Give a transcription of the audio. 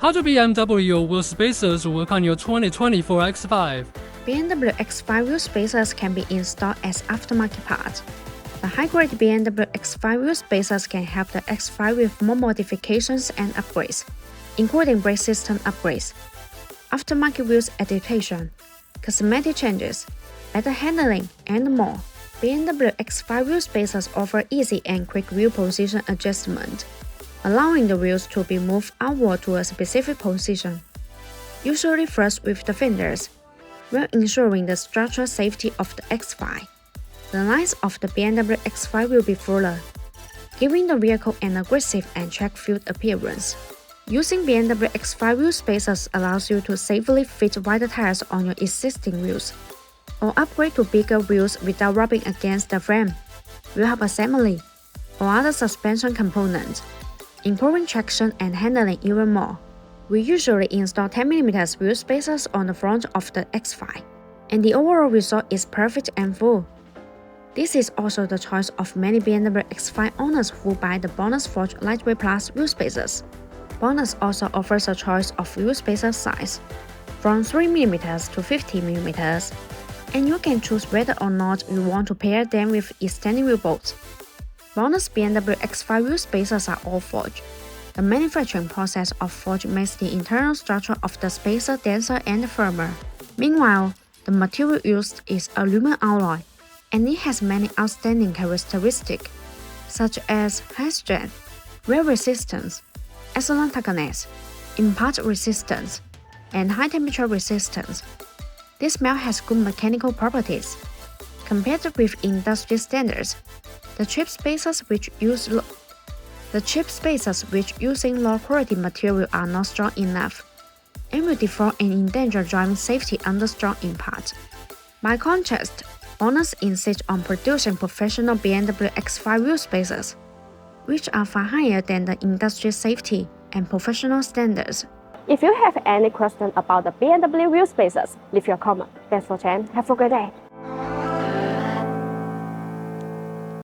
How do BMW wheel spacers work on your 2024 X5? BMW X5 wheel spacers can be installed as aftermarket parts. The high-grade BMW X5 wheel spacers can help the X5 with more modifications and upgrades, including brake system upgrades, aftermarket wheels adaptation, cosmetic changes, better handling, and more. BMW X5 wheel spacers offer easy and quick wheel position adjustment, allowing the wheels to be moved outward to a specific position, usually flush with the fenders, while ensuring the structural safety of the X5. The lines of the BMW X5 will be fuller, giving the vehicle an aggressive and track-filled appearance. Using BMW X5 wheel spacers allows you to safely fit wider tires on your existing wheels, or upgrade to bigger wheels without rubbing against the frame, wheel hub assembly, or other suspension components, improving traction and handling even more. We usually install 10mm wheel spacers on the front of the X5, and the overall result is perfect and full. This is also the choice of many BMW X5 owners who buy the BONOSS Lightweight Plus wheel spacers. BONOSS also offers a choice of wheel spacer size, from 3mm to 50mm, and you can choose whether or not you want to pair them with extending wheel bolts. BONOSS BMW X5 wheel spacers are all forged. The manufacturing process of forge makes the internal structure of the spacer denser and firmer. Meanwhile, the material used is aluminum alloy, and it has many outstanding characteristics, such as high strength, wear resistance, excellent toughness, impact resistance, and high temperature resistance. This melt has good mechanical properties. Compared with industry standards, the chip spacers which using low-quality material are not strong enough, and will default and endanger driving safety under strong impact. By contrast, BONOSS insists on producing professional BMW X5 wheel spacers, which are far higher than the industry safety and professional standards. If you have any question about the BMW wheel spacers, leave your comment. Thanks for watching. Have a great day.